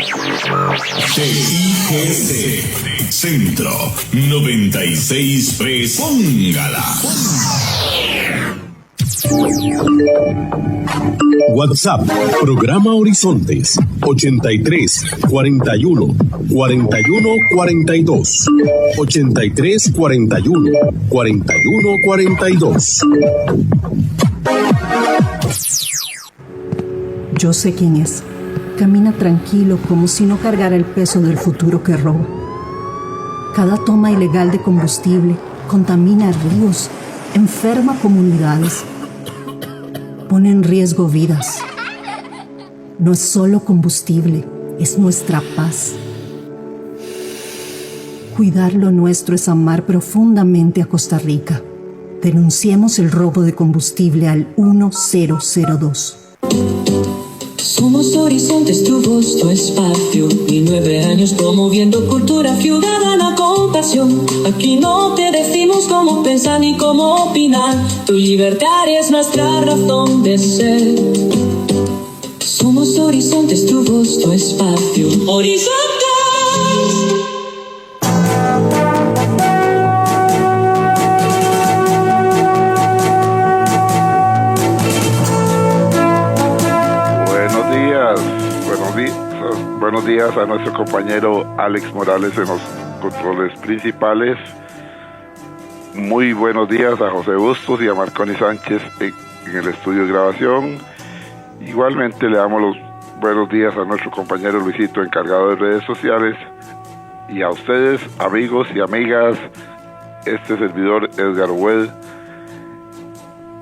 TIGC Centro 96.3. Póngala. WhatsApp, programa Horizontes, 83 41 41 42. 83 41 41 42. Yo sé quién es. Camina tranquilo como si no cargara el peso del futuro que roba. Cada toma ilegal de combustible contamina ríos, enferma comunidades, pone en riesgo vidas. No es solo combustible, es nuestra paz. Cuidar lo nuestro es amar profundamente a Costa Rica. Denunciemos el robo de combustible al 1002. Somos Horizontes, tu voz, tu espacio, y 9 años promoviendo cultura ciudadana con pasión. Aquí no te decimos cómo pensar ni cómo opinar, tu libertad es nuestra razón de ser. Somos Horizontes, tu voz, tu espacio. ¡Horizontes! Buenos días a nuestro compañero Alex Morales en los controles principales. Muy buenos días a José Bustos y a Marconi Sánchez en el estudio de grabación. Igualmente le damos los buenos días a nuestro compañero Luisito, encargado de redes sociales. Y a ustedes, amigos y amigas, este servidor Edgar Well,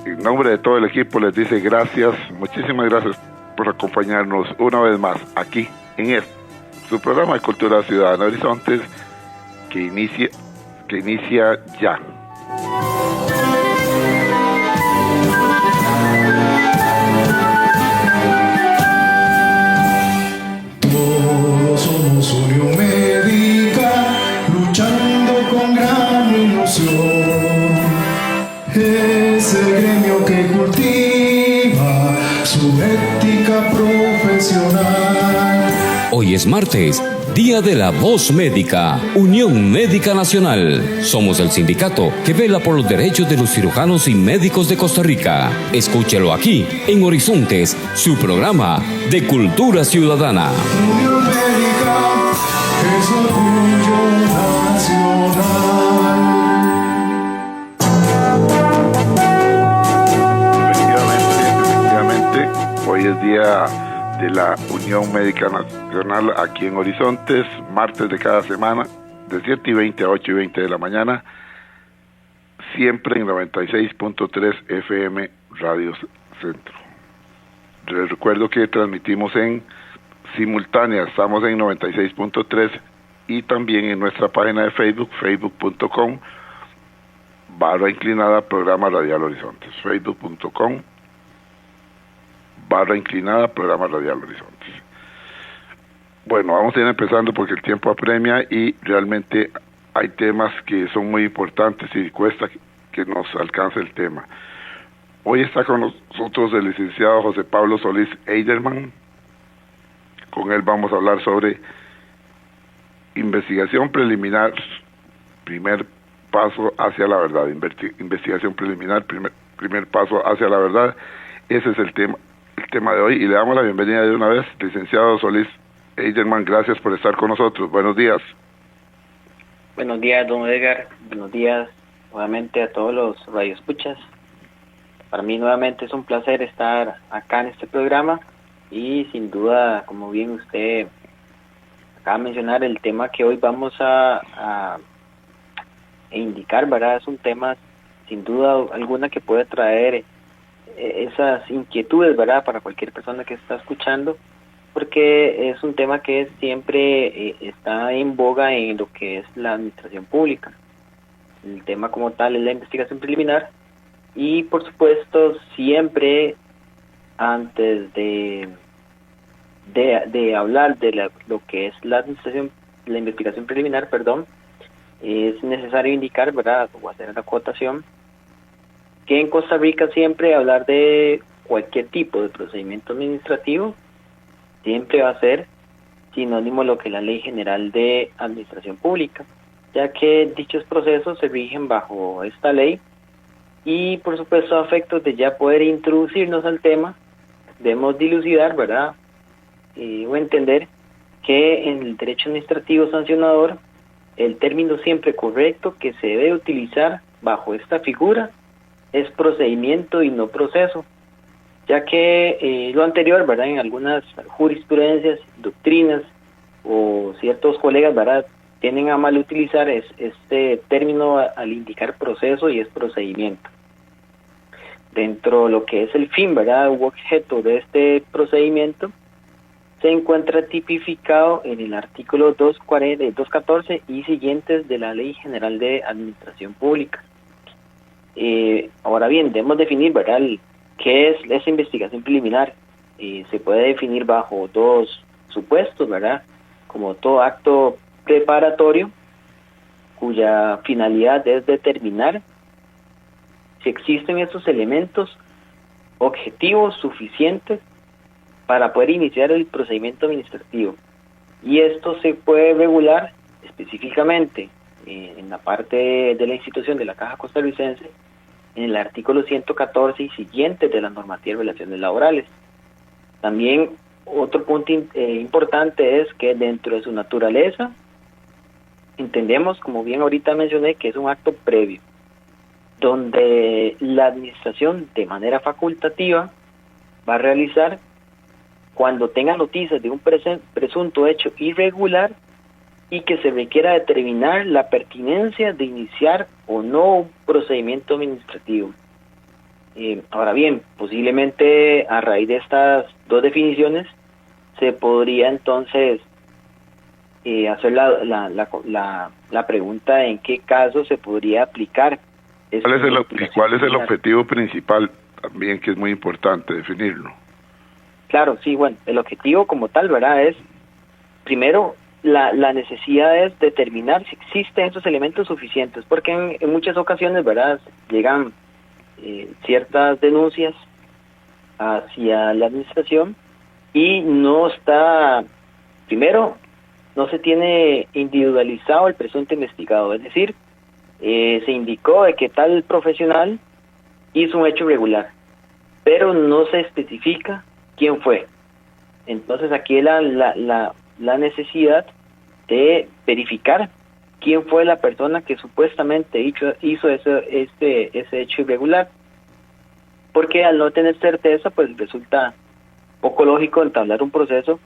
en nombre de todo el equipo les dice gracias, muchísimas gracias por acompañarnos una vez más aquí en su programa de Cultura Ciudadana Horizontes, que inicia ya. Todos somos Unión Médica, luchando con gran ilusión. Es el gremio que cultiva su ética profesional. Hoy es martes, Día de la Voz Médica, Unión Médica Nacional. Somos el sindicato que vela por los derechos de los cirujanos y médicos de Costa Rica. Escúchelo aquí, en Horizontes, su programa de Cultura Ciudadana. Unión Médica es orgullo nacional. Efectivamente, hoy es día de la Unión Médica Nacional aquí en Horizontes, martes de cada semana, de 7:20 a 8:20 de la mañana, siempre en 96.3 FM Radio Centro. Les recuerdo que transmitimos en simultánea, estamos en 96.3 y también en nuestra página de Facebook, facebook.com/inclinada programa Radial Horizontes, facebook.com/inclinada programa Radial Horizontes. Bueno, vamos a ir empezando porque el tiempo apremia y realmente hay temas que son muy importantes y cuesta que nos alcance el tema. Hoy está con nosotros el licenciado José Pablo Solís Eiderman. Con él vamos a hablar sobre investigación preliminar, primer paso hacia la verdad. Investigación preliminar, primer paso hacia la verdad. Ese es el tema de hoy y le damos la bienvenida de una vez, licenciado Solís Eiderman. Gracias por estar con nosotros. Buenos días. Buenos días, don Edgar. Buenos días nuevamente a todos los radioescuchas. Para mí nuevamente es un placer estar acá en este programa y sin duda, como bien usted acaba de mencionar, el tema que hoy vamos a indicar, ¿verdad? Es un tema sin duda alguna que puede traer esas inquietudes, ¿verdad? Para cualquier persona que está escuchando, porque es un tema que siempre está en boga en lo que es la administración pública. El tema como tal es la investigación preliminar y por supuesto siempre antes de hablar de lo que es la investigación preliminar, es necesario indicar, ¿verdad? O hacer la acotación que en Costa Rica siempre hablar de cualquier tipo de procedimiento administrativo siempre va a ser sinónimo de lo que es la Ley General de Administración Pública, ya que dichos procesos se rigen bajo esta ley y, por supuesto, a efectos de ya poder introducirnos al tema, debemos dilucidar, ¿verdad? O entender que en el derecho administrativo sancionador el término siempre correcto que se debe utilizar bajo esta figura es procedimiento y no proceso, ya que lo anterior, ¿verdad? En algunas jurisprudencias, doctrinas o ciertos colegas, ¿verdad?, tienen a mal utilizar este término al indicar proceso y es procedimiento. Dentro de lo que es el fin, ¿verdad?, u objeto de este procedimiento, se encuentra tipificado en el artículo 214 y siguientes de la Ley General de Administración Pública. Ahora bien, debemos definir, ¿verdad?, qué es esa investigación preliminar. Se puede definir bajo dos supuestos, ¿verdad?, como todo acto preparatorio, cuya finalidad es determinar si existen esos elementos objetivos suficientes para poder iniciar el procedimiento administrativo. Y esto se puede regular específicamente en la parte de la institución de la Caja Costarricense, en el artículo 114 y siguientes de la normativa de relaciones laborales. También otro punto importante es que dentro de su naturaleza, entendemos, como bien ahorita mencioné, que es un acto previo, donde la administración de manera facultativa va a realizar cuando tenga noticias de un presunto hecho irregular y que se requiera determinar la pertinencia de iniciar o no un procedimiento administrativo. Ahora bien, posiblemente a raíz de estas dos definiciones se podría entonces hacer la pregunta en qué caso se podría aplicar. ¿Cuál es el objetivo principal también, que es muy importante definirlo? Claro, sí, bueno, el objetivo como tal, ¿verdad?, es, primero, la necesidad es determinar si existen esos elementos suficientes, porque en muchas ocasiones, ¿verdad?, llegan ciertas denuncias hacia la administración y no está, primero, no se tiene individualizado el presunto investigado, es decir, se indicó de que tal profesional hizo un hecho irregular, pero no se especifica quién fue. Entonces aquí la necesidad de verificar quién fue la persona que supuestamente hizo ese hecho irregular, porque al no tener certeza, pues resulta poco lógico entablar un proceso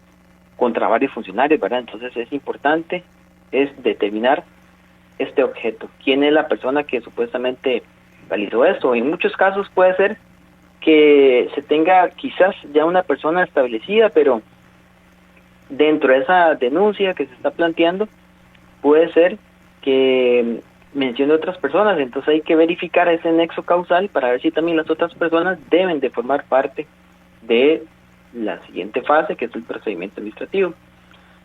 contra varios funcionarios, ¿verdad? Entonces es importante determinar este objeto, quién es la persona que supuestamente realizó esto. En muchos casos puede ser que se tenga quizás ya una persona establecida, pero dentro de esa denuncia que se está planteando puede ser que mencione otras personas, entonces hay que verificar ese nexo causal para ver si también las otras personas deben de formar parte de la siguiente fase, que es el procedimiento administrativo.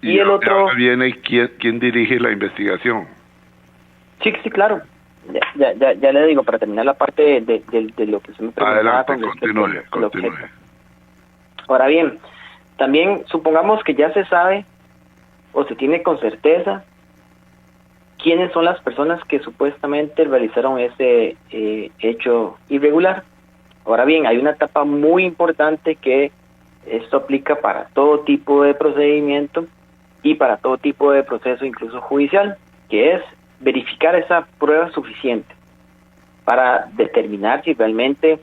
Y el otro... Ahora viene quién dirige la investigación. Sí, claro. Ya le digo, para terminar la parte de lo que se me preguntaba. Adelante, continúe. Ahora bien, también supongamos que ya se sabe o se tiene con certeza quiénes son las personas que supuestamente realizaron ese hecho irregular. Ahora bien, hay una etapa muy importante que esto aplica para todo tipo de procedimiento y para todo tipo de proceso, incluso judicial, que es verificar esa prueba suficiente para determinar si realmente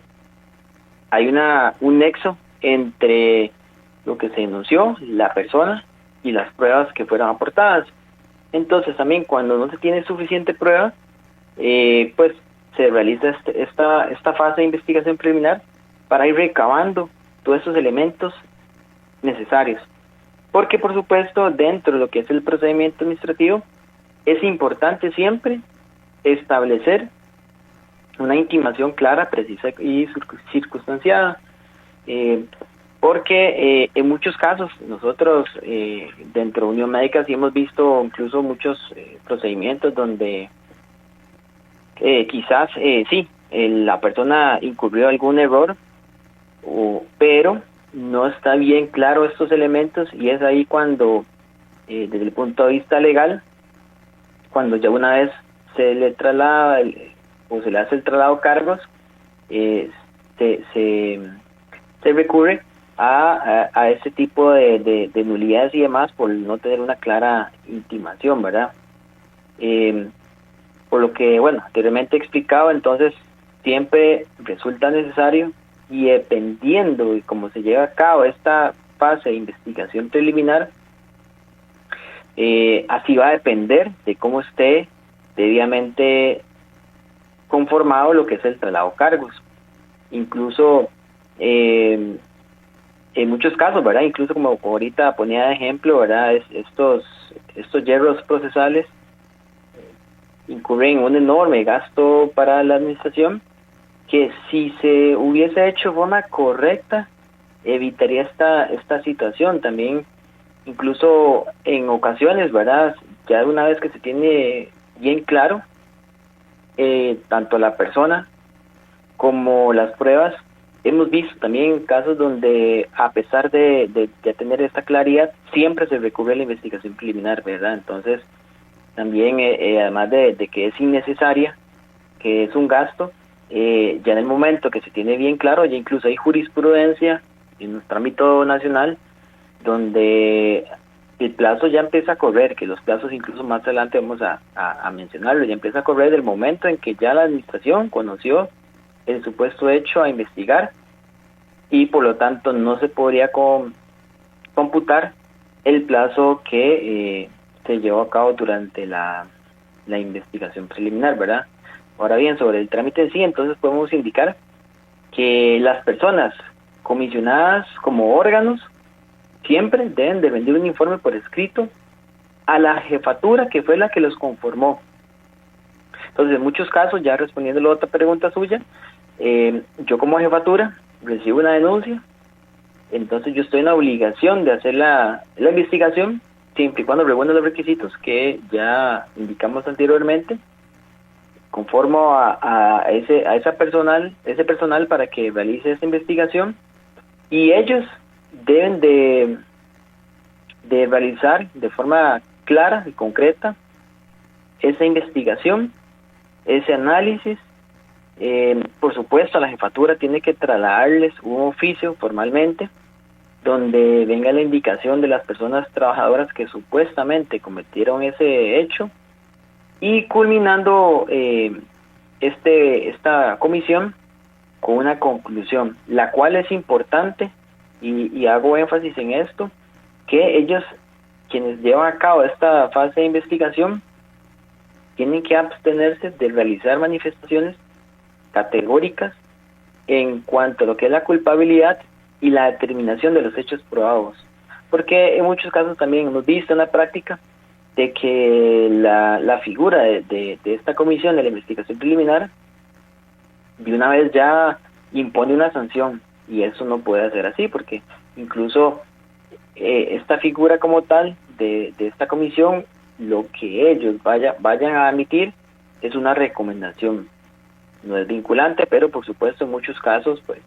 hay un nexo entre lo que se denunció, la persona y las pruebas que fueron aportadas. Entonces también cuando no se tiene suficiente prueba, pues se realiza esta fase de investigación preliminar para ir recabando todos esos elementos necesarios. Porque por supuesto dentro de lo que es el procedimiento administrativo es importante siempre establecer una intimación clara, precisa y circunstanciada, porque en muchos casos nosotros dentro de Unión Médica sí hemos visto incluso muchos procedimientos donde quizás la persona incurrió algún error, pero no está bien claro estos elementos y es ahí cuando desde el punto de vista legal, cuando ya una vez se le traslada o se le hace el traslado de cargos, se recurre a ese tipo de nulidades y demás por no tener una clara intimación, ¿verdad? Por lo que, bueno, anteriormente explicado, entonces siempre resulta necesario, y dependiendo de cómo se lleva a cabo esta fase de investigación preliminar, así va a depender de cómo esté debidamente conformado lo que es el traslado de cargos. Incluso en muchos casos, ¿verdad? Incluso como ahorita ponía de ejemplo, ¿verdad? Estos hierros procesales incurren en un enorme gasto para la administración, que si se hubiese hecho de forma correcta evitaría esta situación. También incluso en ocasiones, ¿verdad? Ya una vez que se tiene bien claro tanto la persona como las pruebas, hemos visto también casos donde, a pesar de tener esta claridad, siempre se recurre a la investigación preliminar, ¿verdad? Entonces, también, además de que es innecesaria, que es un gasto, ya en el momento que se tiene bien claro, ya incluso hay jurisprudencia en nuestro ámbito nacional, donde el plazo ya empieza a correr, que los plazos incluso más adelante vamos a mencionarlo, ya empieza a correr del momento en que ya la administración conoció el supuesto hecho a investigar, y por lo tanto no se podría computar el plazo que se llevó a cabo durante la investigación preliminar, ¿verdad? Ahora bien, sobre el trámite en sí, entonces podemos indicar que las personas comisionadas como órganos siempre deben de rendir un informe por escrito a la jefatura que fue la que los conformó. Entonces, en muchos casos, ya respondiendo a la otra pregunta suya, yo como jefatura recibo una denuncia, entonces yo estoy en la obligación de hacer la investigación, siempre y cuando reúna los requisitos que ya indicamos anteriormente, conformo a ese personal para que realice esta investigación, y ellos deben de realizar de forma clara y concreta esa investigación, ese análisis. Por supuesto, la jefatura tiene que trasladarles un oficio formalmente donde venga la indicación de las personas trabajadoras que supuestamente cometieron ese hecho, y culminando esta comisión con una conclusión, la cual es importante, y hago énfasis en esto, que ellos, quienes llevan a cabo esta fase de investigación, tienen que abstenerse de realizar manifestaciones categóricas en cuanto a lo que es la culpabilidad y la determinación de los hechos probados, porque en muchos casos también hemos visto en la práctica de que la figura de esta comisión de la investigación preliminar de una vez ya impone una sanción, y eso no puede ser así, porque incluso esta figura como tal de esta comisión, lo que ellos vayan a emitir es una recomendación, no es vinculante, pero por supuesto en muchos casos pues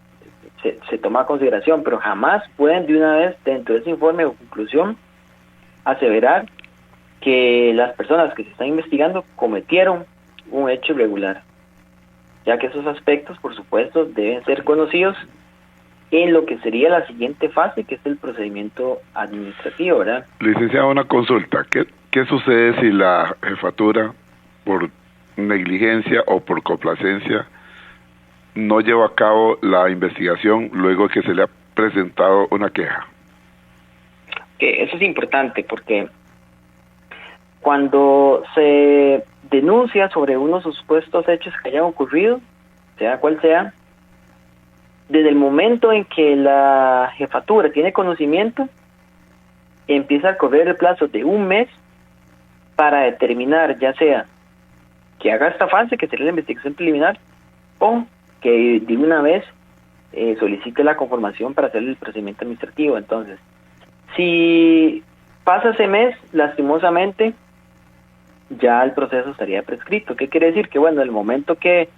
se toma a consideración, pero jamás pueden de una vez dentro de ese informe o conclusión aseverar que las personas que se están investigando cometieron un hecho irregular, ya que esos aspectos por supuesto deben ser conocidos en lo que sería la siguiente fase, que es el procedimiento administrativo, ¿verdad? Licenciado, una consulta. ¿Qué sucede si la jefatura, por negligencia o por complacencia, no lleva a cabo la investigación luego que se le ha presentado una queja? Eso es importante, porque cuando se denuncia sobre unos supuestos hechos que hayan ocurrido, sea cual sea, desde el momento en que la jefatura tiene conocimiento, empieza a correr el plazo de un mes para determinar, ya sea que haga esta fase, que sería la investigación preliminar, o que de una vez solicite la conformación para hacer el procedimiento administrativo. Entonces, si pasa ese mes, lastimosamente, ya el proceso estaría prescrito. ¿Qué quiere decir? Que bueno, el momento que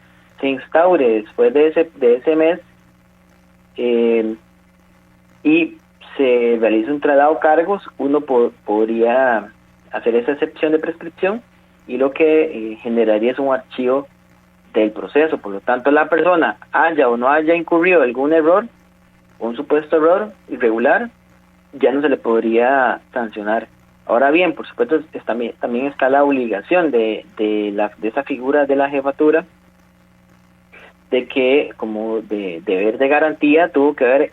se instaure después de ese mes, y se realiza un traslado de cargos, uno podría hacer esa excepción de prescripción y lo que generaría es un archivo del proceso. Por lo tanto, la persona haya o no haya incurrido algún error, un supuesto error irregular, ya no se le podría sancionar. Ahora bien, por supuesto, también está la obligación de esa figura de la jefatura, de que como de deber de garantía tuvo que haber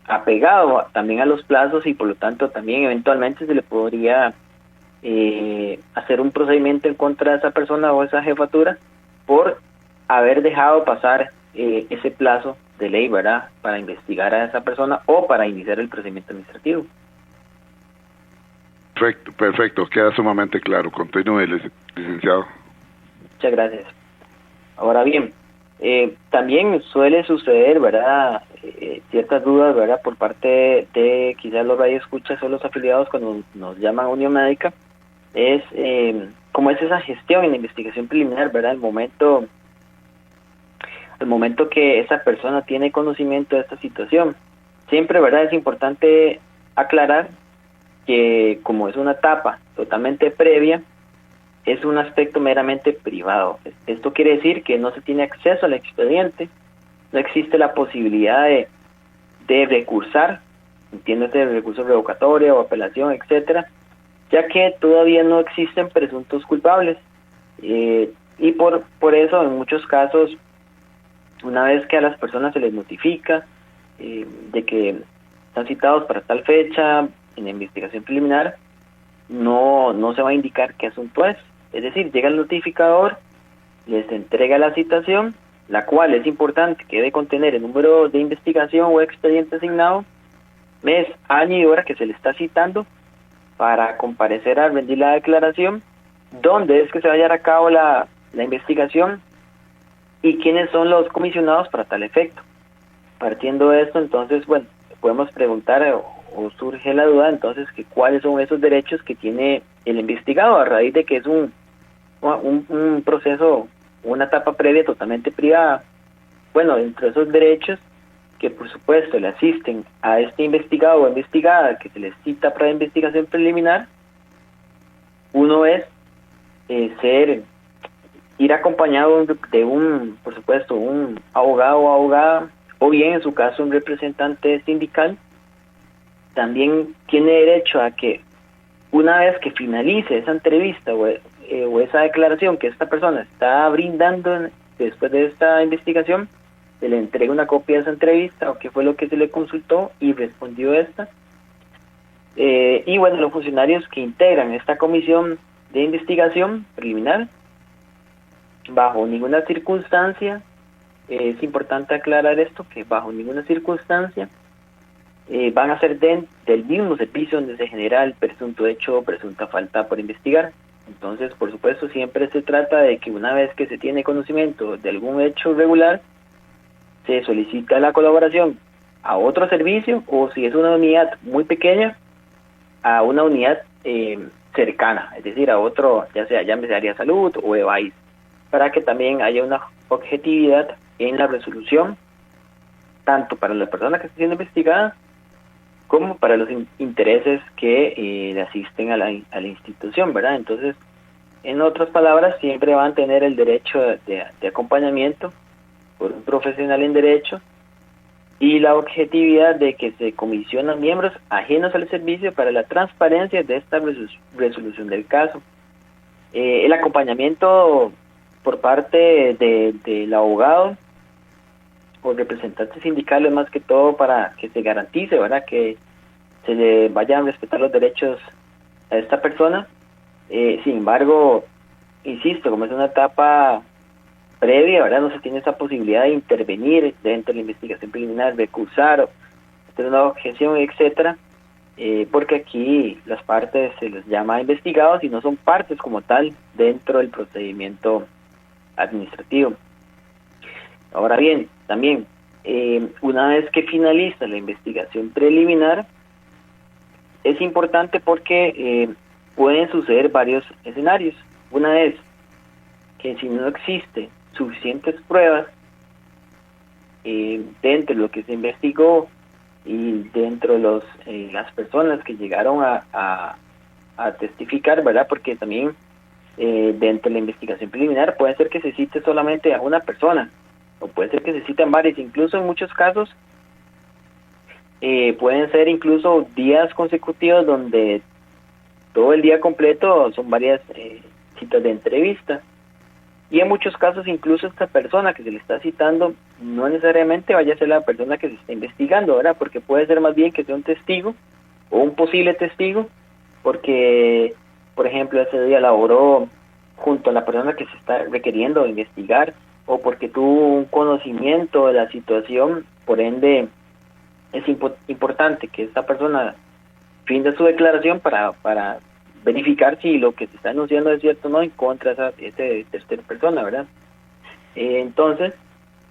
apegado también a los plazos y por lo tanto también eventualmente se le podría hacer un procedimiento en contra de esa persona o esa jefatura por haber dejado pasar ese plazo de ley, ¿verdad?, para investigar a esa persona o para iniciar el procedimiento administrativo. Perfecto, queda sumamente claro. Continúe, licenciado. Muchas gracias. Ahora bien, también suele suceder, ¿verdad?, ciertas dudas, ¿verdad?, por parte de quizás los radioescuchas o los afiliados cuando nos llaman a Unión Médica, es cómo es esa gestión en la investigación preliminar, ¿verdad?, al momento que esa persona tiene conocimiento de esta situación. Siempre, ¿verdad?, es importante aclarar que como es una etapa totalmente previa, es un aspecto meramente privado. Esto quiere decir que no se tiene acceso al expediente, no existe la posibilidad de recursar, entiéndase, recurso revocatorio o apelación, etcétera, ya que todavía no existen presuntos culpables. Y por eso, en muchos casos, una vez que a las personas se les notifica de que están citados para tal fecha en la investigación preliminar, no se va a indicar qué asunto es. Es decir, llega el notificador, les entrega la citación, la cual es importante que debe contener el número de investigación o expediente asignado, mes, año y hora que se le está citando para comparecer a rendir la declaración, dónde es que se va a llevar a cabo la investigación y quiénes son los comisionados para tal efecto. Partiendo de esto, entonces, bueno, podemos preguntar o surge la duda entonces que cuáles son esos derechos que tiene el investigado a raíz de que es un proceso, una etapa previa totalmente privada. Bueno, entre esos derechos que por supuesto le asisten a este investigado o investigada que se les cita para investigación preliminar, uno es ir acompañado de por supuesto, un abogado o abogada, o bien en su caso un representante sindical. También tiene derecho a que una vez que finalice esa entrevista o esa declaración que esta persona está brindando después de esta investigación, se le entregue una copia de esa entrevista o qué fue lo que se le consultó y respondió esta. Y bueno, los funcionarios que integran esta comisión de investigación preliminar, bajo ninguna circunstancia, es importante aclarar esto, que bajo ninguna circunstancia van a ser del mismo servicio donde se genera el presunto hecho o presunta falta por investigar. Entonces, por supuesto, siempre se trata de que una vez que se tiene conocimiento de algún hecho irregular, se solicita la colaboración a otro servicio, o si es una unidad muy pequeña, a una unidad cercana, es decir, a otro, ya sea llámese área de salud o EVAIS, para que también haya una objetividad en la resolución, tanto para la persona que está siendo investigada, como para los intereses que le asisten a la institución, ¿verdad? Entonces, en otras palabras, siempre van a tener el derecho de acompañamiento por un profesional en derecho y la objetividad de que se comisionan miembros ajenos al servicio para la transparencia de esta resolución del caso. El acompañamiento por parte del abogado o representantes sindicales, más que todo para que se garantice, ¿verdad?, que se le vayan a respetar los derechos a esta persona. Sin embargo, insisto, como es una etapa previa, ¿verdad?, no se tiene esa posibilidad de intervenir dentro de la investigación preliminar, recursar, hacer una objeción, etcétera, porque aquí las partes se les llama investigados y no son partes como tal dentro del procedimiento administrativo. Ahora bien, también, una vez que finaliza la investigación preliminar, es importante porque pueden suceder varios escenarios. Una vez que si no existe suficientes pruebas dentro de lo que se investigó y dentro de las personas que llegaron a testificar, ¿verdad? Porque también dentro de la investigación preliminar puede ser que se cite solamente a una persona, o puede ser que se citen varias, incluso en muchos casos pueden ser incluso días consecutivos donde todo el día completo son varias citas de entrevista. Y en muchos casos incluso esta persona que se le está citando no necesariamente vaya a ser la persona que se está investigando, ¿verdad? Porque puede ser más bien que sea un testigo o un posible testigo, porque, por ejemplo, ese día laboró junto a la persona que se está requiriendo investigar, o porque tuvo un conocimiento de la situación, por ende es importante que esta persona rinda su declaración para verificar si lo que se está anunciando es cierto o no en contra de esa tercera persona, ¿verdad? Entonces,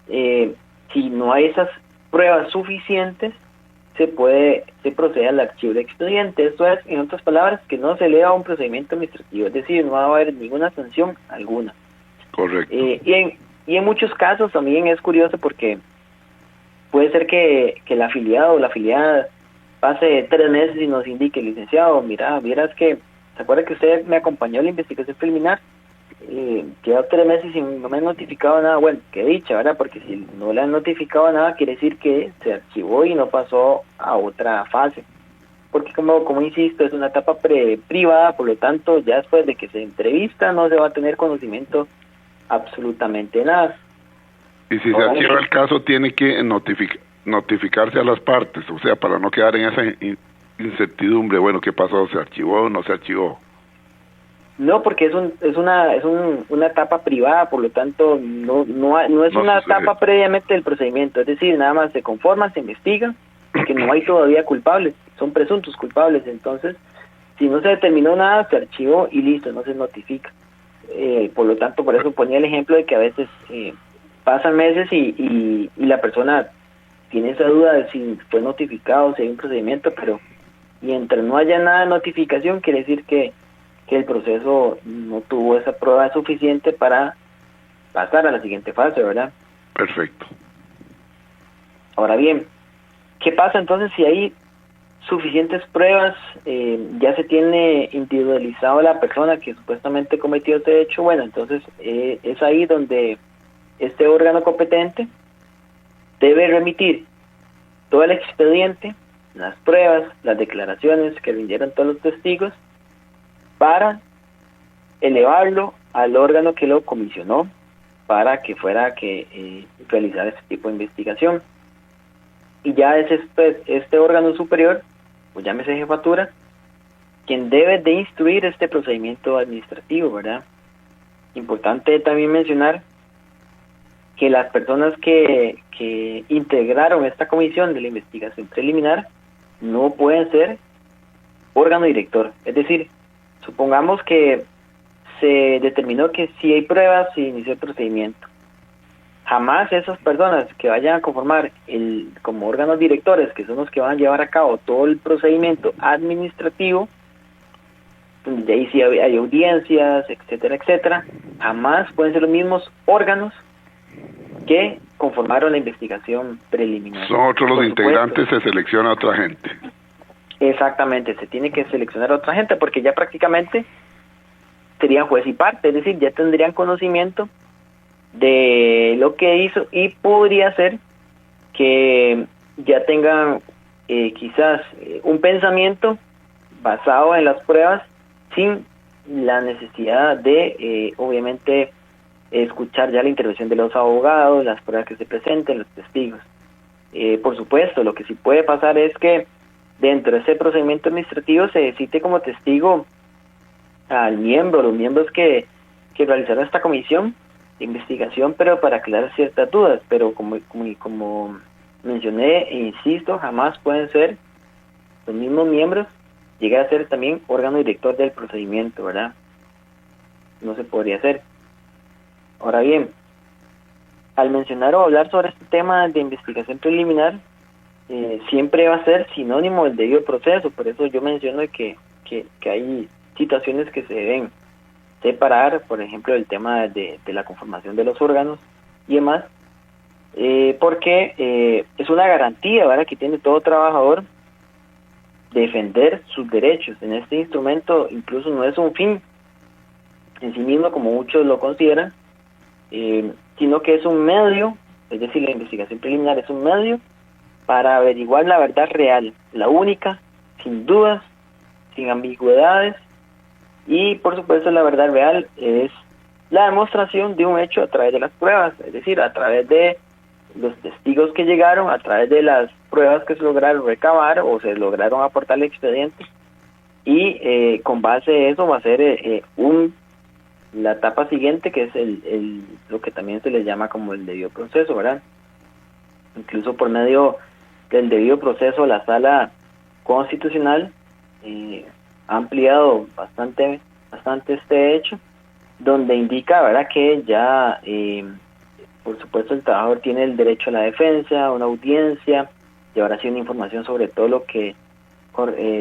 si no hay esas pruebas suficientes, se procede al archivo de expediente. Esto es, en otras palabras, que no se eleva a un procedimiento administrativo, es decir, no va a haber ninguna sanción alguna. Correcto. Y en muchos casos también es curioso porque puede ser que el afiliado o la afiliada pase 3 meses y nos indique, licenciado, mira, vieras que, ¿se acuerda que usted me acompañó en la investigación preliminar? Quedó 3 meses y no me han notificado nada. Bueno, qué dicha, ¿verdad? Porque si no le han notificado nada, quiere decir que se archivó y no pasó a otra fase. Porque como insisto, es una etapa privada, por lo tanto, ya después de que se entrevista no se va a tener conocimiento absolutamente nada. Y si se archiva el caso, tiene que notificarse a las partes, o sea, para no quedar en esa incertidumbre, bueno, ¿qué pasó? ¿Se archivó o no se archivó? No, porque es una etapa privada, por lo tanto, no es una etapa previamente del procedimiento, es decir, nada más se conforma, se investiga, que no hay todavía culpables, son presuntos culpables, entonces, si no se determinó nada, se archivó y listo, no se notifica. Por lo tanto, por eso ponía el ejemplo de que a veces pasan meses y la persona tiene esa duda de si fue notificado, si hay un procedimiento, pero mientras no haya nada de notificación, quiere decir que el proceso no tuvo esa prueba suficiente para pasar a la siguiente fase, ¿verdad? Perfecto. Ahora bien, ¿qué pasa entonces si hay suficientes pruebas? Ya se tiene individualizado a la persona que supuestamente cometió este hecho. Bueno, entonces es ahí donde este órgano competente debe remitir todo el expediente, las pruebas, las declaraciones que rindieron todos los testigos, para elevarlo al órgano que lo comisionó para que fuera que realizar este tipo de investigación. Y ya es este órgano superior, o llámese jefatura, quien debe de instruir este procedimiento administrativo, ¿verdad? Importante también mencionar que las personas que integraron esta comisión de la investigación preliminar no pueden ser órgano director. Es decir, supongamos que se determinó que si hay pruebas, se inició el procedimiento. Jamás esas personas que vayan a conformar como órganos directores, que son los que van a llevar a cabo todo el procedimiento administrativo, donde ahí sí hay audiencias, etcétera, etcétera, jamás pueden ser los mismos órganos que conformaron la investigación preliminar. Son otros los integrantes, se selecciona a otra gente. Exactamente, se tiene que seleccionar a otra gente porque ya prácticamente serían juez y parte, es decir, ya tendrían conocimiento de lo que hizo y podría ser que ya tengan quizás un pensamiento basado en las pruebas sin la necesidad de obviamente escuchar ya la intervención de los abogados, las pruebas que se presenten, los testigos. Por supuesto, lo que sí puede pasar es que dentro de ese procedimiento administrativo se cite como testigo al miembro, los miembros que realizaron esta comisión de investigación, pero para aclarar ciertas dudas, pero como mencioné e insisto, jamás pueden ser los mismos miembros, llegar a ser también órgano director del procedimiento, ¿verdad? No se podría hacer. Ahora bien, al mencionar o hablar sobre este tema de investigación preliminar, siempre va a ser sinónimo del debido proceso, por eso yo menciono que hay situaciones que se deben separar, por ejemplo, el tema de la conformación de los órganos y demás, porque es una garantía, ¿verdad?, que tiene todo trabajador defender sus derechos. En este instrumento incluso no es un fin en sí mismo, como muchos lo consideran, sino que es un medio, es decir, la investigación preliminar es un medio para averiguar la verdad real, la única, sin dudas, sin ambigüedades, y por supuesto la verdad real es la demostración de un hecho a través de las pruebas, es decir, a través de los testigos que llegaron, a través de las pruebas que se lograron recabar o se lograron aportar al expediente, y con base en eso va a ser la etapa siguiente, que es lo que también se le llama como el debido proceso, ¿verdad? Incluso por medio del debido proceso, la Sala Constitucional ha ampliado bastante este hecho, donde indica, ¿verdad?, que ya por supuesto el trabajador tiene el derecho a la defensa, a una audiencia, llevar así una información sobre todo lo que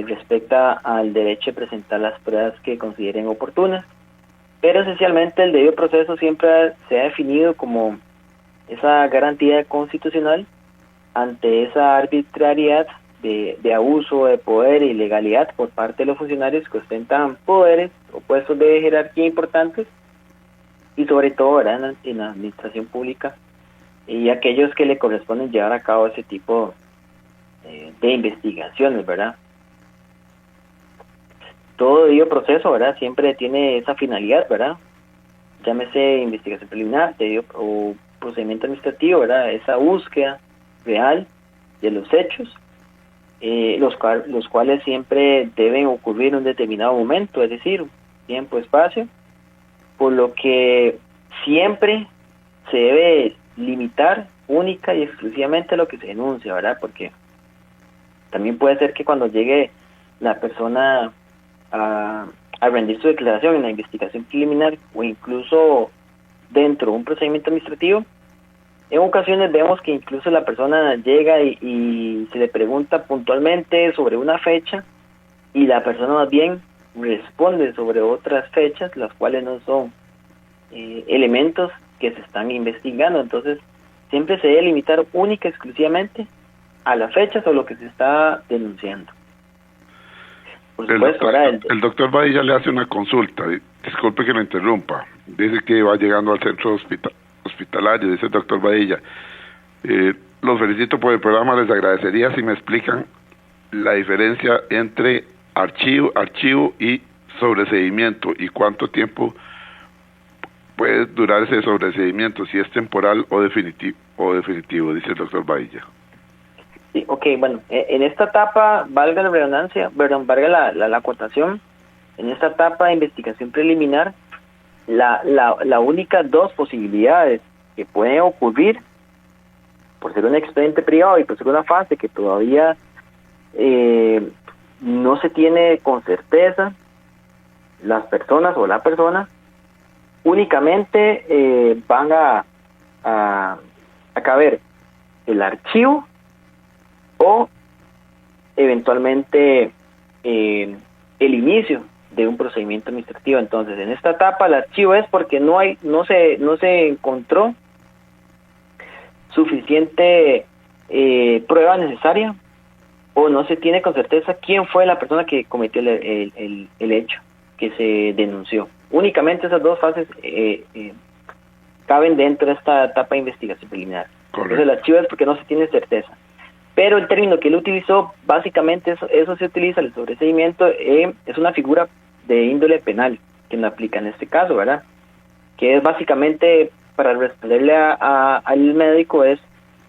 respecta al derecho de presentar las pruebas que consideren oportunas, pero esencialmente el debido proceso siempre se ha definido como esa garantía constitucional ante esa arbitrariedad de abuso de poder e ilegalidad por parte de los funcionarios que ostentan poderes o puestos de jerarquía importantes, y sobre todo, ¿verdad?, en la administración pública, y aquellos que le corresponden llevar a cabo ese tipo de investigaciones, ¿verdad? Todo debido proceso, ¿verdad?, siempre tiene esa finalidad, ¿verdad?, llámese investigación preliminar o procedimiento administrativo, ¿verdad?, esa búsqueda real de los hechos, los cuales siempre deben ocurrir en un determinado momento, es decir, tiempo, espacio, por lo que siempre se debe limitar única y exclusivamente a lo que se denuncia, ¿verdad? Porque también puede ser que cuando llegue la persona a rendir su declaración en la investigación preliminar o incluso dentro de un procedimiento administrativo, en ocasiones vemos que incluso la persona llega y se le pregunta puntualmente sobre una fecha y la persona más bien responde sobre otras fechas, las cuales no son elementos que se están investigando. Entonces siempre se debe limitar única y exclusivamente a las fechas o lo que se está denunciando. Por supuesto, el doctor Badilla le hace una consulta, disculpe que lo interrumpa, dice que va llegando al centro hospitalario, dice el doctor Badilla, los felicito por el programa, les agradecería si me explican la diferencia entre archivo y sobreseimiento, y cuánto tiempo puede durar ese sobreseimiento, si es temporal o definitivo, dice el doctor Badilla. Sí, ok, bueno, en esta etapa, valga la redundancia, valga la acotación, en esta etapa de investigación preliminar, la única dos posibilidades que pueden ocurrir, por ser un expediente privado y por ser una fase que todavía no se tiene con certeza las personas o la persona, únicamente van a caber el archivo o eventualmente el inicio de un procedimiento administrativo. Entonces, en esta etapa el archivo es porque no se encontró suficiente prueba necesaria o no se tiene con certeza quién fue la persona que cometió el hecho que se denunció. Únicamente esas dos fases caben dentro de esta etapa de investigación preliminar. Correcto. Entonces el archivo es porque no se tiene certeza. Pero el término que él utilizó, básicamente eso se utiliza, el sobreseimiento, es una figura de índole penal que no aplica en este caso, ¿verdad? Que es básicamente, para responderle al médico, es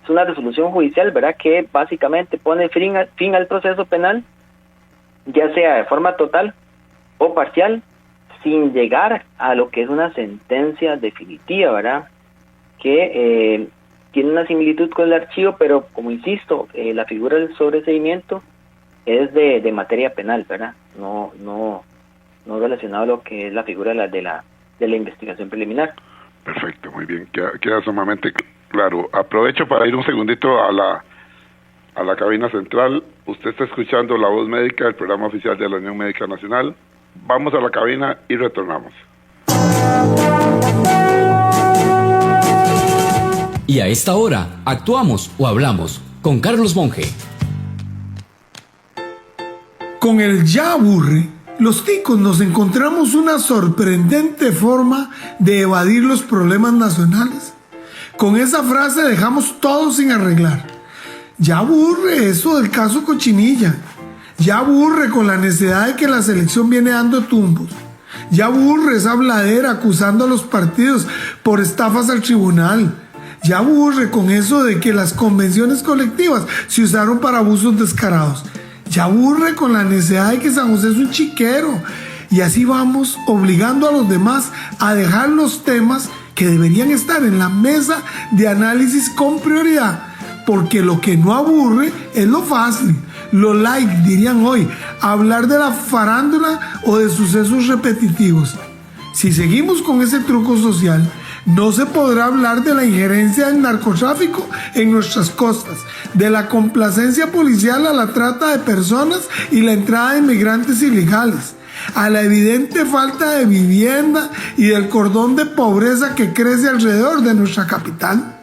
una resolución judicial, ¿verdad? Que básicamente pone fin al proceso penal, ya sea de forma total o parcial, sin llegar a lo que es una sentencia definitiva, ¿verdad? Que tiene una similitud con el archivo, pero como insisto, la figura del sobreseimiento es de materia penal, ¿verdad? No relacionado a lo que es la figura de la investigación preliminar. Perfecto, muy bien, queda sumamente claro. Aprovecho para ir un segundito a la cabina central. Usted está escuchando La Voz Médica, el programa oficial de la Unión Médica Nacional. Vamos a la cabina y retornamos. Y a esta hora, actuamos o hablamos con Carlos Monge. Con el ya aburre, los ticos nos encontramos una sorprendente forma de evadir los problemas nacionales. Con esa frase dejamos todo sin arreglar. Ya aburre eso del caso Cochinilla. Ya aburre con la necesidad de que la selección viene dando tumbos. Ya aburre esa habladera acusando a los partidos por estafas al tribunal. Ya aburre con eso de que las convenciones colectivas se usaron para abusos descarados. Ya aburre con la necesidad de que San José es un chiquero. Y así vamos obligando a los demás a dejar los temas que deberían estar en la mesa de análisis con prioridad. Porque lo que no aburre es lo fácil, lo light, dirían hoy, hablar de la farándula o de sucesos repetitivos. Si seguimos con ese truco social, no se podrá hablar de la injerencia del narcotráfico en nuestras costas, de la complacencia policial a la trata de personas y la entrada de inmigrantes ilegales, a la evidente falta de vivienda y del cordón de pobreza que crece alrededor de nuestra capital.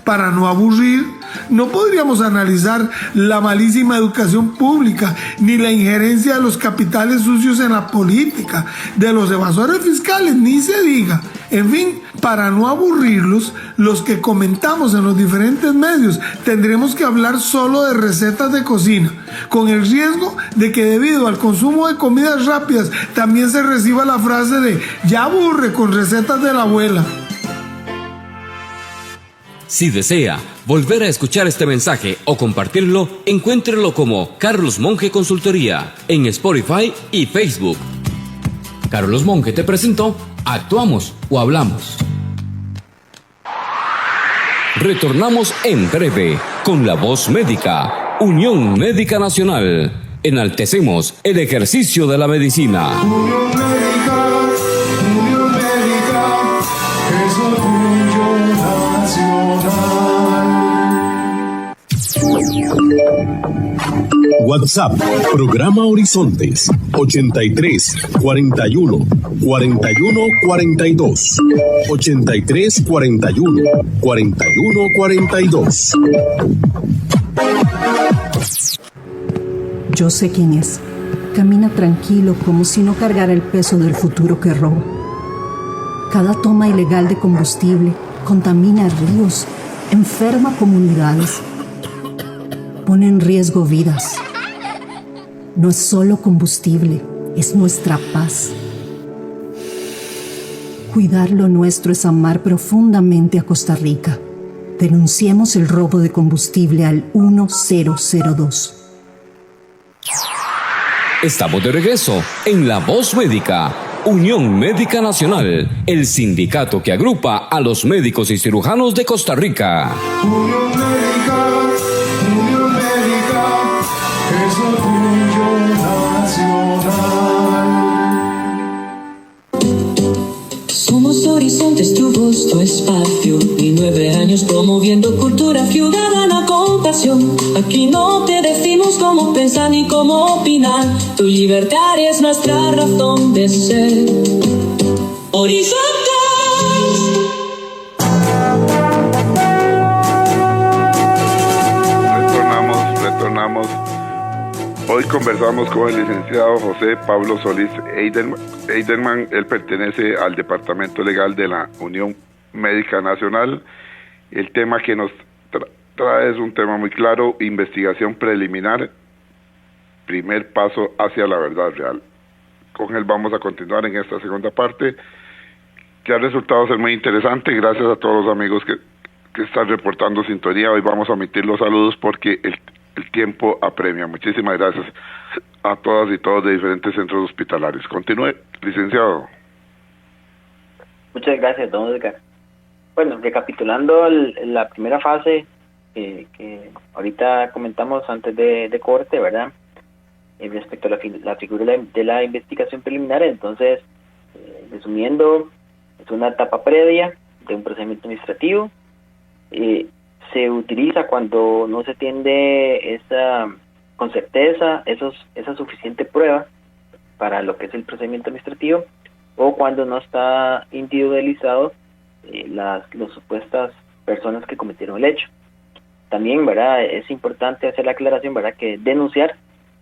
Para no aburrir, no podríamos analizar la malísima educación pública, ni la injerencia de los capitales sucios en la política, de los evasores fiscales, ni se diga. En fin, para no aburrirlos, los que comentamos en los diferentes medios tendremos que hablar solo de recetas de cocina, con el riesgo de que debido al consumo de comidas rápidas también se reciba la frase de "ya aburre con recetas de la abuela". Si desea volver a escuchar este mensaje o compartirlo, encuéntrelo como Carlos Monge Consultoría en Spotify y Facebook. Carlos Monge te presentó Actuamos o Hablamos. Retornamos en breve con la voz médica, Unión Médica Nacional. Enaltecemos el ejercicio de la medicina. Unión Médica, es orgullo nacional. WhatsApp, programa Horizontes, 83 41 41 42. 83 41 41 42. Yo sé quién es. Camina tranquilo como si no cargara el peso del futuro que roba. Cada toma ilegal de combustible contamina ríos, enferma comunidades, pone en riesgo vidas. No es solo combustible, es nuestra paz. Cuidar lo nuestro es amar profundamente a Costa Rica. Denunciemos el robo de combustible al 1002. Estamos de regreso en La Voz Médica, Unión Médica Nacional, el sindicato que agrupa a los médicos y cirujanos de Costa Rica. Unión Médica, es orgullo nacional. Somos Horizontes, tu voz, tu espacio. Y 9 años promoviendo cultura ciudadana con pasión. Aquí no te decimos cómo pensar ni cómo opinar. Tu libertad es nuestra razón de ser. Horizontes. Retornamos. Hoy conversamos con el licenciado José Pablo Solís Eiderman. Él pertenece al Departamento Legal de la Unión Médica Nacional. El tema que nos trae es un tema muy claro: investigación preliminar, primer paso hacia la verdad real. Con él vamos a continuar en esta segunda parte, que ha resultado ser muy interesante. Gracias a todos los amigos que están reportando sintonía. Hoy vamos a omitir los saludos porque el tiempo apremia. Muchísimas gracias a todas y todos de diferentes centros hospitalarios. Continúe, licenciado. Muchas gracias, don Edgar. Bueno, recapitulando la primera fase que ahorita comentamos antes de corte, ¿verdad? Respecto a la figura de la investigación preliminar. Entonces, resumiendo, es una etapa previa de un procedimiento administrativo. Se utiliza cuando no se tiene con certeza esa suficiente prueba para lo que es el procedimiento administrativo, o cuando no está individualizado las supuestas personas que cometieron el hecho. También, ¿verdad?, es importante hacer la aclaración, ¿verdad?, que denunciar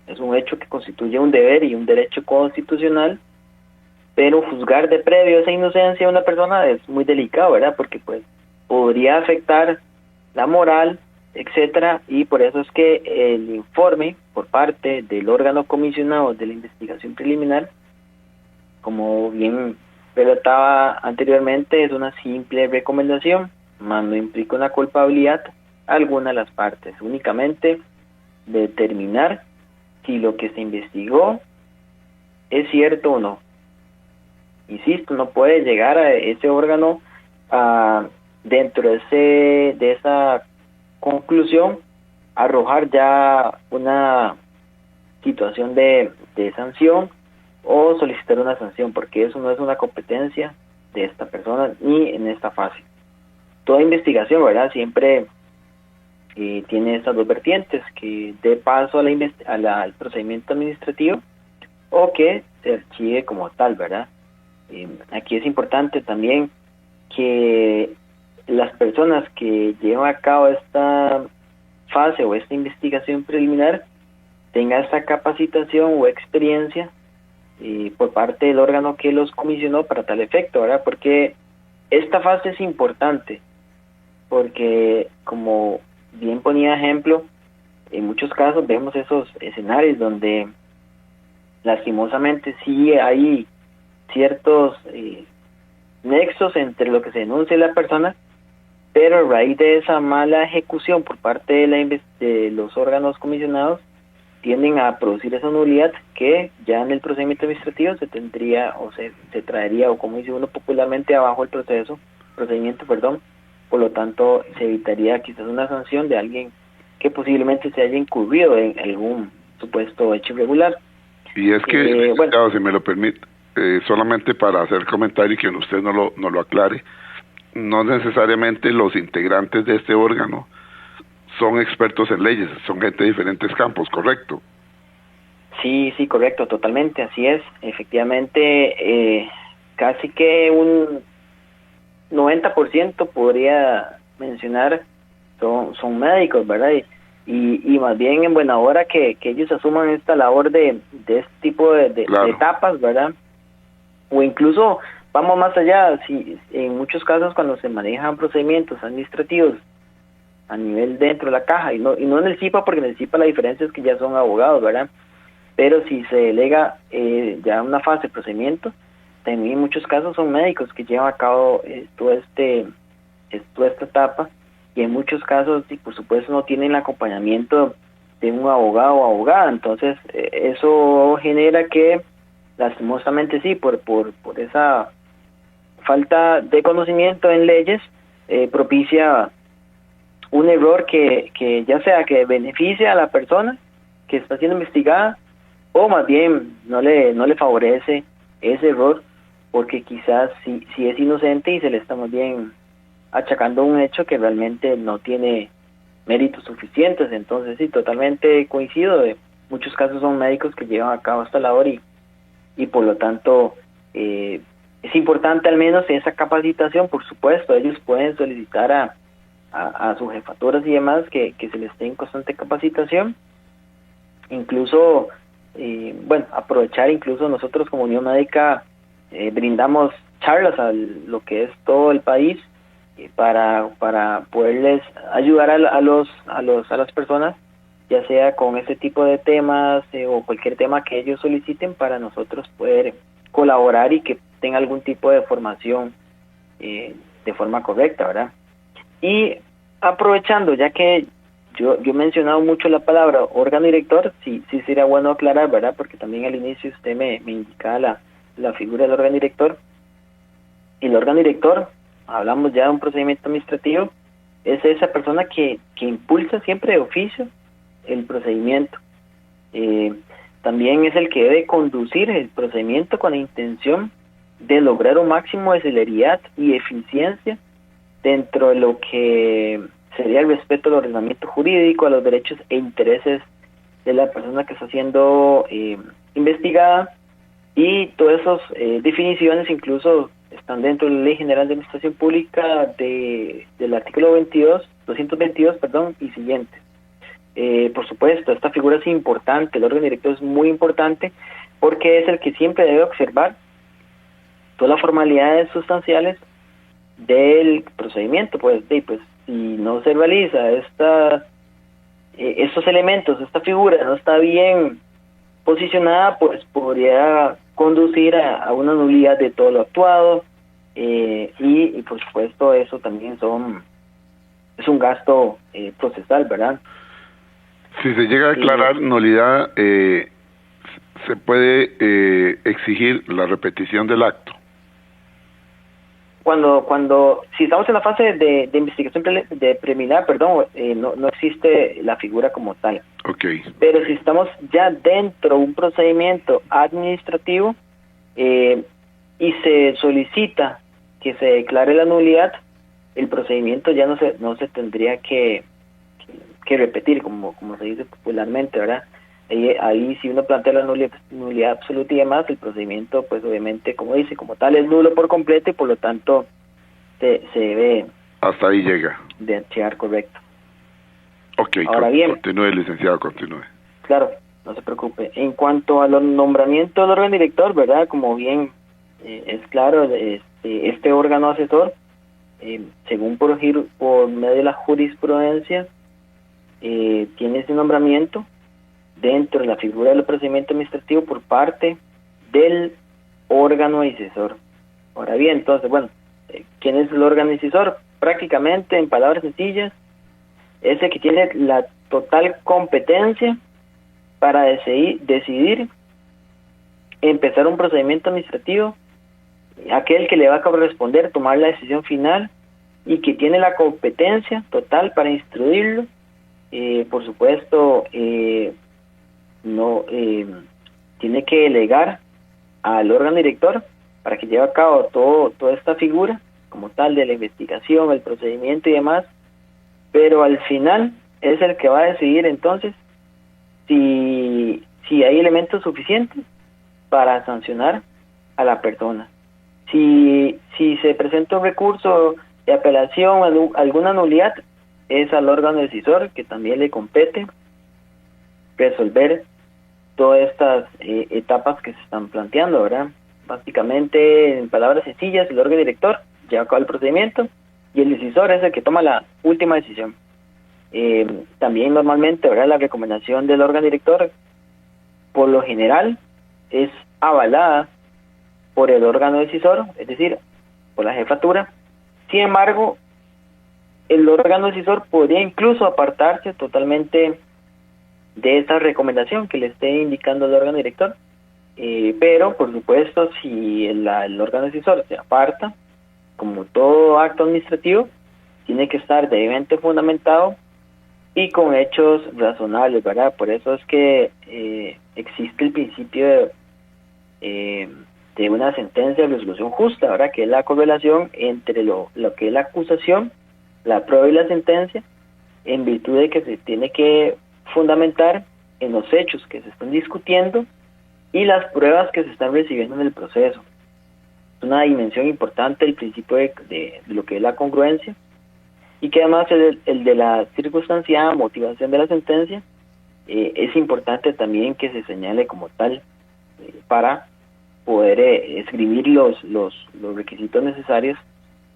es un hecho que constituye un deber y un derecho constitucional, pero juzgar de previo esa inocencia de una persona es muy delicado, ¿verdad?, porque pues podría afectar la moral, etcétera, y por eso es que el informe por parte del órgano comisionado de la investigación preliminar, como bien relataba anteriormente, es una simple recomendación, mas no implica una culpabilidad alguna de las partes, únicamente determinar si lo que se investigó es cierto o no. Insisto, no puede llegar a ese órgano dentro de esa conclusión arrojar ya una situación de sanción o solicitar una sanción, porque eso no es una competencia de esta persona ni en esta fase. Toda investigación, ¿verdad?, siempre tiene estas dos vertientes, que dé paso al procedimiento administrativo o que se archive como tal, ¿verdad? Aquí es importante también que las personas que llevan a cabo esta fase o esta investigación preliminar tengan esta capacitación o experiencia por parte del órgano que los comisionó para tal efecto, ¿verdad? Porque esta fase es importante, porque como bien ponía ejemplo, en muchos casos vemos esos escenarios donde lastimosamente sí hay ciertos nexos entre lo que se denuncia y la persona, pero a raíz de esa mala ejecución por parte de los órganos comisionados tienden a producir esa nulidad que ya en el procedimiento administrativo se tendría o se traería, o como dice uno popularmente, abajo el procedimiento, por lo tanto se evitaría quizás una sanción de alguien que posiblemente se haya incurrido en algún supuesto hecho irregular. Y es que, si me lo permite, solamente para hacer comentario y que usted no lo aclare, no necesariamente los integrantes de este órgano son expertos en leyes, son gente de diferentes campos, ¿correcto? Sí, correcto, totalmente, así es. Efectivamente, casi que un 90% podría mencionar son médicos, ¿verdad? Y más bien en buena hora que ellos asuman esta labor de este tipo de etapas, ¿verdad? O incluso vamos más allá, si en muchos casos cuando se manejan procedimientos administrativos a nivel dentro de la caja y no en el CIPA, porque en el CIPA la diferencia es que ya son abogados, ¿verdad? Pero si se delega ya una fase de procedimiento, también en muchos casos son médicos que llevan a cabo toda esta etapa, y en muchos casos, y por supuesto, no tienen el acompañamiento de un abogado o abogada. Entonces eso genera que lastimosamente sí, por esa falta de conocimiento en leyes, propicia un error que ya sea que beneficia a la persona que está siendo investigada, o más bien no le favorece ese error, porque quizás si es inocente y se le está más bien achacando un hecho que realmente no tiene méritos suficientes. Entonces sí, totalmente coincido, de muchos casos son médicos que llevan a cabo esta labor y por lo tanto es importante al menos esa capacitación. Por supuesto, ellos pueden solicitar a sus jefaturas y demás que se les dé en constante capacitación, incluso aprovechar, incluso nosotros como Unión Médica brindamos charlas a lo que es todo el país para poderles ayudar a las personas, ya sea con ese tipo de temas o cualquier tema que ellos soliciten, para nosotros poder colaborar y que tenga algún tipo de formación de forma correcta, ¿verdad? Y aprovechando, ya que yo he mencionado mucho la palabra órgano director, sí sería bueno aclarar, ¿verdad? Porque también al inicio usted me indicaba la figura del órgano director. El órgano director, hablamos ya de un procedimiento administrativo, es esa persona que impulsa siempre de oficio el procedimiento. También es el que debe conducir el procedimiento con la intención de lograr un máximo de celeridad y eficiencia dentro de lo que sería el respeto al ordenamiento jurídico, a los derechos e intereses de la persona que está siendo investigada, y todas esas definiciones incluso están dentro de la Ley General de Administración Pública del artículo 222, y siguientes. Por supuesto, esta figura es importante, el órgano director es muy importante porque es el que siempre debe observar todas las formalidades sustanciales del procedimiento. Pues si no se realiza estos elementos, esta figura no está bien posicionada, pues podría conducir a una nulidad de todo lo actuado, y por supuesto eso también es un gasto procesal, ¿verdad? Si se llega a declarar nulidad, se puede exigir la repetición del acto. Si estamos en la fase de investigación preliminar, no existe la figura como tal. Okay. Pero si estamos ya dentro de un procedimiento administrativo y se solicita que se declare la nulidad, el procedimiento ya no se tendría que repetir, como se dice popularmente, ¿verdad? Ahí si uno plantea la nulidad absoluta y demás, el procedimiento, pues obviamente, como dice, como tal, es nulo por completo y por lo tanto se debe... Hasta ahí llega. De archivar, correcto. Ok, ahora bien, continúe, licenciado, continúe. Claro, no se preocupe. En cuanto a los nombramientos del órgano director, ¿verdad? Como bien es claro, este órgano asesor, según por medio de la jurisprudencia, tiene ese nombramiento dentro de la figura del procedimiento administrativo por parte del órgano decisor. Ahora bien, entonces, ¿quién es el órgano decisor? Prácticamente, en palabras sencillas, es el que tiene la total competencia para decidir empezar un procedimiento administrativo, aquel que le va a corresponder tomar la decisión final y que tiene la competencia total para instruirlo. Por supuesto, tiene que delegar al órgano director para que lleve a cabo toda esta figura como tal de la investigación, el procedimiento y demás, pero al final es el que va a decidir entonces si hay elementos suficientes para sancionar a la persona. Si se presenta un recurso de apelación, alguna nulidad, es al órgano decisor que también le compete resolver todas estas etapas que se están planteando, ¿verdad? Básicamente, en palabras sencillas, el órgano director lleva a cabo el procedimiento y el decisor es el que toma la última decisión. También normalmente, ¿verdad?, la recomendación del órgano director, por lo general, es avalada por el órgano decisor, es decir, por la jefatura. Sin embargo, el órgano decisor podría incluso apartarse totalmente de esa recomendación que le esté indicando el órgano director, pero por supuesto, si el órgano decisor se aparta, como todo acto administrativo, tiene que estar debidamente fundamentado y con hechos razonables, ¿verdad? Por eso es que existe el principio de una sentencia de resolución justa, ¿verdad?, que es la correlación entre lo que es la acusación, la prueba y la sentencia, en virtud de que se tiene que fundamentar en los hechos que se están discutiendo y las pruebas que se están recibiendo en el proceso. Es una dimensión importante el principio de lo que es la congruencia, y que además el de la circunstanciada motivación de la sentencia es importante también que se señale como tal para poder escribir los requisitos necesarios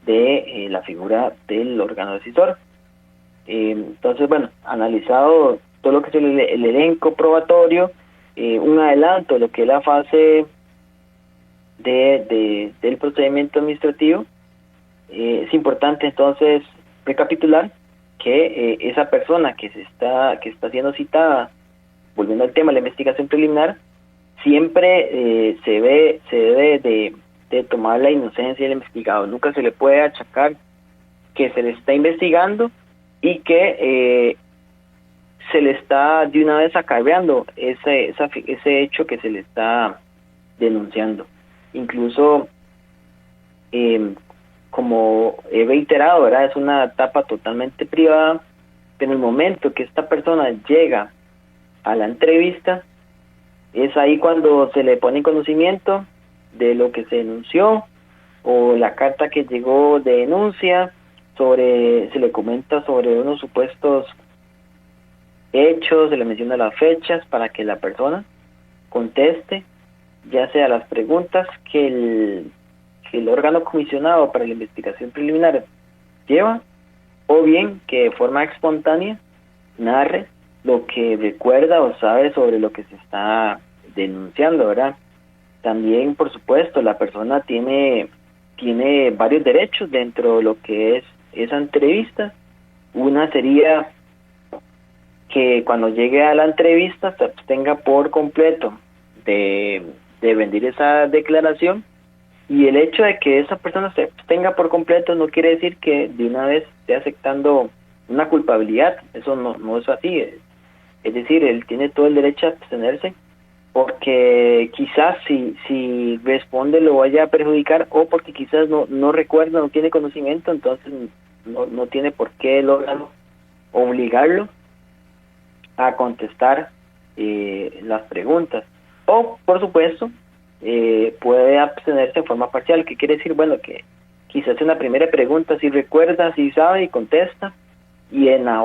de la figura del órgano decisor. Entonces, analizado todo lo que es el elenco probatorio, un adelanto de lo que es la fase del procedimiento administrativo, es importante entonces recapitular que esa persona que está siendo citada, volviendo al tema de la investigación preliminar, siempre se debe de tomar la inocencia del investigado. Nunca se le puede achacar que se le está investigando y que se le está de una vez acarreando ese hecho que se le está denunciando. Incluso, como he reiterado, ¿verdad?, es una etapa totalmente privada, pero en el momento que esta persona llega a la entrevista, es ahí cuando se le pone en conocimiento de lo que se denunció o la carta que llegó de denuncia, se le comenta sobre unos supuestos hechos, se le menciona las fechas para que la persona conteste, ya sea las preguntas que el órgano comisionado para la investigación preliminar lleva, o bien que de forma espontánea narre lo que recuerda o sabe sobre lo que se está denunciando, ¿verdad? También, por supuesto, la persona tiene varios derechos dentro de lo que es esa entrevista. Una sería que cuando llegue a la entrevista se abstenga por completo de rendir esa declaración, y el hecho de que esa persona se abstenga por completo no quiere decir que de una vez esté aceptando una culpabilidad. Eso no es así. Es decir, él tiene todo el derecho a abstenerse porque quizás si responde lo vaya a perjudicar, o porque quizás no recuerda, no tiene conocimiento, entonces no tiene por qué el órgano obligarlo a contestar las preguntas. O, por supuesto, puede abstenerse en forma parcial, que quiere decir, bueno, que quizás en la primera pregunta sí recuerda, sí sabe y contesta, y en la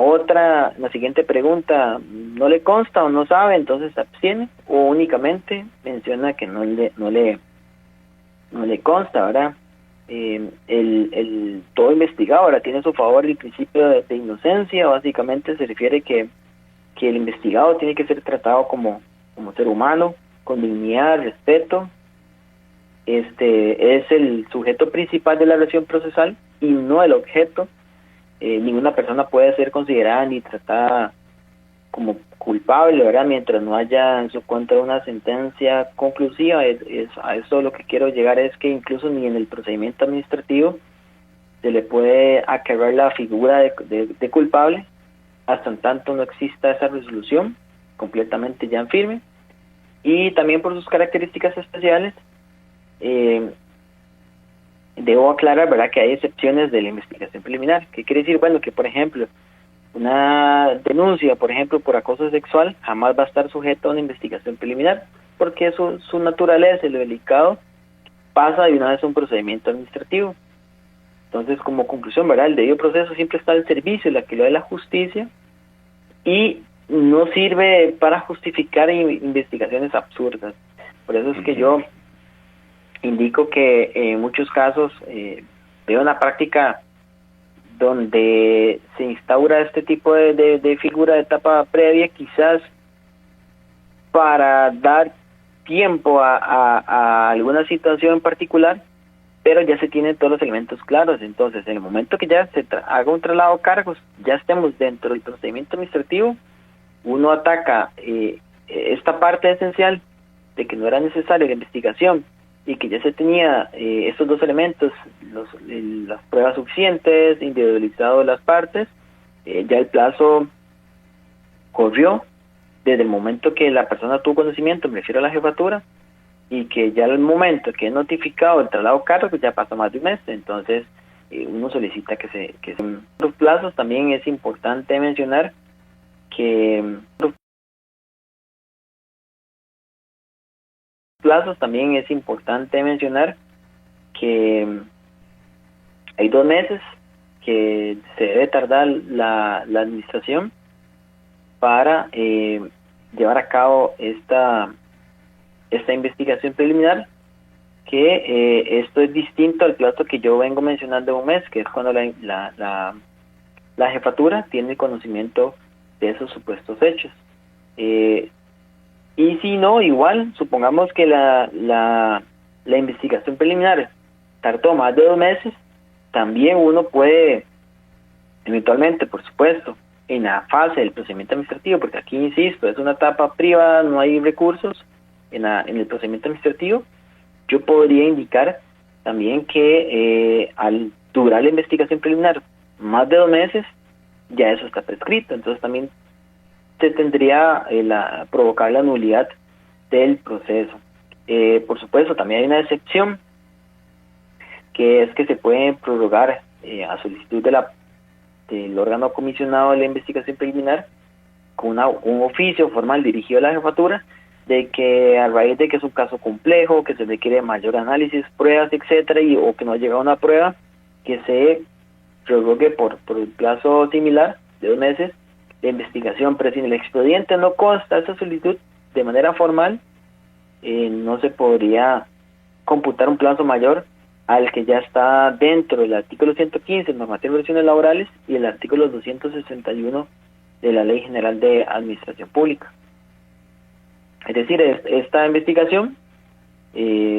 siguiente pregunta no le consta o no sabe, entonces se abstiene, o únicamente menciona que no le consta, ¿verdad? Todo investigado ahora tiene a su favor el principio de inocencia. Básicamente se refiere que el investigado tiene que ser tratado como ser humano, con dignidad, respeto. Es el sujeto principal de la relación procesal y no el objeto. Ninguna persona puede ser considerada ni tratada como culpable, ¿verdad? Mientras no haya en su contra una sentencia conclusiva. A eso lo que quiero llegar es que incluso ni en el procedimiento administrativo se le puede acarrear la figura de culpable hasta en tanto no exista esa resolución completamente ya en firme. Y también por sus características especiales, debo aclarar, ¿verdad?, que hay excepciones de la investigación preliminar. ¿Qué quiere decir? Bueno, que por ejemplo, una denuncia, por ejemplo, por acoso sexual, jamás va a estar sujeto a una investigación preliminar, porque su naturaleza, lo delicado, pasa de una vez a un procedimiento administrativo. Entonces, como conclusión, ¿verdad?, el debido proceso siempre está al servicio de la que lo de la justicia y no sirve para justificar investigaciones absurdas. Por eso es que yo indico que en muchos casos veo una práctica donde se instaura este tipo de figura de etapa previa, quizás para dar tiempo a alguna situación en particular, pero ya se tienen todos los elementos claros. Entonces, en el momento que ya se haga un traslado de cargos, ya estemos dentro del procedimiento administrativo, uno ataca esta parte esencial de que no era necesaria la investigación y que ya se tenía estos dos elementos, las pruebas suficientes, individualizado las partes. Ya el plazo corrió desde el momento que la persona tuvo conocimiento, me refiero a la jefatura, y que ya el momento que he notificado el traslado de cargos, pues ya pasó más de un mes. Entonces uno solicita que los plazos. También es importante mencionar que hay 2 meses que se debe tardar la administración para llevar a cabo esta investigación preliminar, que esto es distinto al plazo que yo vengo mencionando de 1 mes, que es cuando la jefatura tiene conocimiento de esos supuestos hechos. Y si no, igual, supongamos que la investigación preliminar tardó más de 2 meses, también uno puede, eventualmente, por supuesto, en la fase del procedimiento administrativo, porque aquí, insisto, es una etapa privada, no hay recursos en el procedimiento administrativo, yo podría indicar también que al durar la investigación preliminar más de 2 meses, ya eso está prescrito. Entonces también se tendría provocar la nulidad del proceso. Por supuesto, también hay una excepción, que es que se puede prorrogar a solicitud del órgano comisionado de la investigación preliminar con un oficio formal dirigido a la jefatura, de que a raíz de que es un caso complejo, que se requiere mayor análisis, pruebas, etcétera, o que no ha llegado a una prueba, que se prorrogue por un plazo similar de 2 meses de investigación. Pero si en el expediente no consta esa solicitud de manera formal, no se podría computar un plazo mayor al que ya está dentro del artículo 115 normativo de relaciones laborales y el artículo 261 de la Ley General de Administración Pública. Es decir, esta investigación,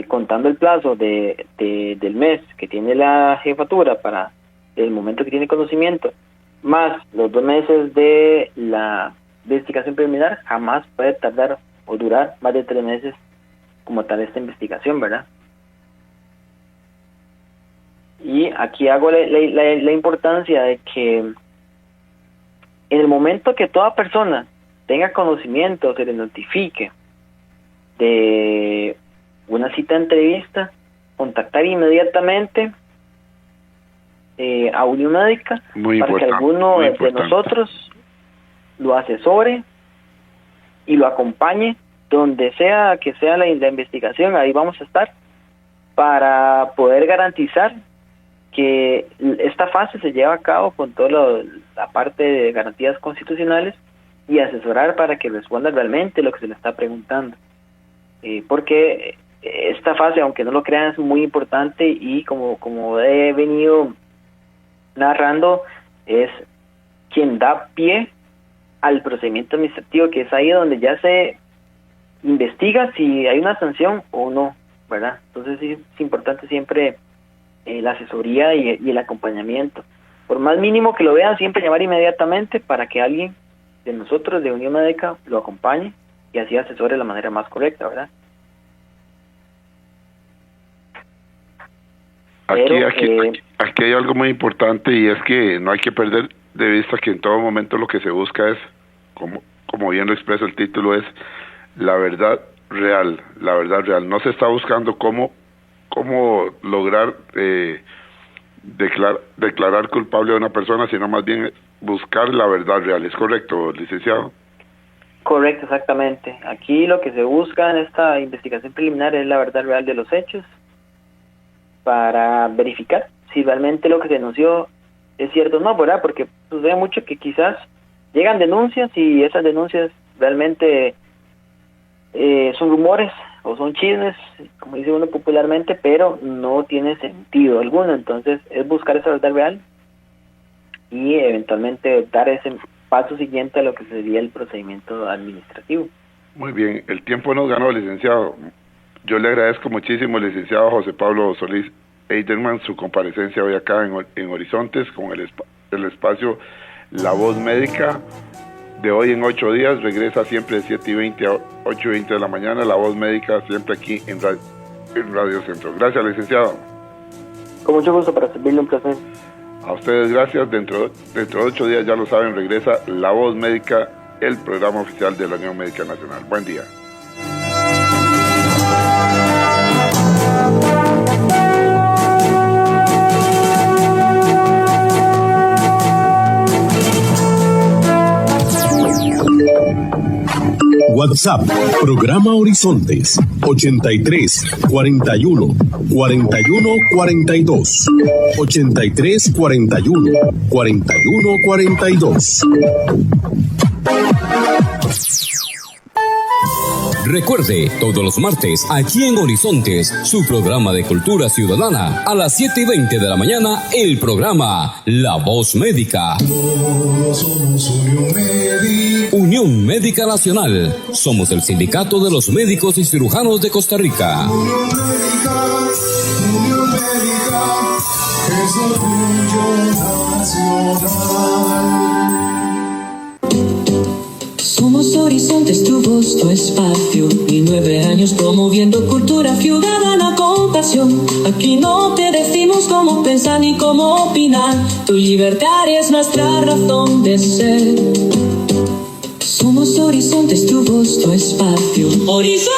contando el plazo del mes que tiene la jefatura para el momento que tiene conocimiento, más los 2 meses de la investigación preliminar, jamás puede tardar o durar más de 3 meses como tal esta investigación, ¿verdad? Y aquí hago la importancia de que en el momento que toda persona tenga conocimiento, se le notifique de una cita de entrevista, contactar inmediatamente a Unión Médica para que alguno de nosotros lo asesore y lo acompañe donde sea que sea la investigación. Ahí vamos a estar para poder garantizar que esta fase se lleva a cabo con toda la parte de garantías constitucionales y asesorar para que responda realmente lo que se le está preguntando. Porque esta fase, aunque no lo crean, es muy importante y como he venido narrando, es quien da pie al procedimiento administrativo, que es ahí donde ya se investiga si hay una sanción o no, ¿verdad? Entonces sí, es importante siempre la asesoría y el acompañamiento. Por más mínimo que lo vean, siempre llamar inmediatamente para que alguien de nosotros, de Unión Médica, lo acompañe y así asesore de la manera más correcta, ¿verdad? Aquí hay algo muy importante, y es que no hay que perder de vista que en todo momento lo que se busca es, como bien lo expresa el título, es la verdad real. La verdad real. No se está buscando cómo lograr declarar culpable a una persona, sino más bien buscar la verdad real. ¿Es correcto, licenciado? Correcto, exactamente. Aquí lo que se busca en esta investigación preliminar es la verdad real de los hechos, para verificar si realmente lo que se denunció es cierto o no, ¿verdad? Porque sucede mucho que quizás llegan denuncias y esas denuncias realmente son rumores o son chismes, como dice uno popularmente, pero no tiene sentido alguno. Entonces es buscar esa verdad real y eventualmente dar ese paso siguiente a lo que sería el procedimiento administrativo. Muy bien, el tiempo nos ganó, licenciado. Yo le agradezco muchísimo, licenciado José Pablo Solís Eiderman, su comparecencia hoy acá en Horizontes con el espacio La Voz Médica. De hoy en 8 días regresa siempre de 7:20 a 8:20 de la mañana, La Voz Médica, siempre aquí en Radio Centro. Gracias, licenciado. Con mucho gusto, para servirle, un placer. A ustedes gracias. Dentro de 8 días, ya lo saben, regresa La Voz Médica, el programa oficial de la Unión Médica Nacional. Buen día. WhatsApp, programa Horizontes, 83 41 41 42, 83 41 41 42. Recuerde, todos los martes, aquí en Horizontes, su programa de cultura ciudadana, a las 7:20 de la mañana, el programa La Voz Médica. Todos somos Unión Médica. Unión Médica Nacional. Somos el sindicato de los médicos y cirujanos de Costa Rica. Unión Médica, es orgullo nacional. Somos Horizontes, tu voz, tu espacio, y 9 años promoviendo cultura ciudadana con pasión. Aquí no te decimos cómo pensar ni cómo opinar, tu libertad es nuestra razón de ser. Somos Horizontes, tu voz, tu espacio. Horizontes.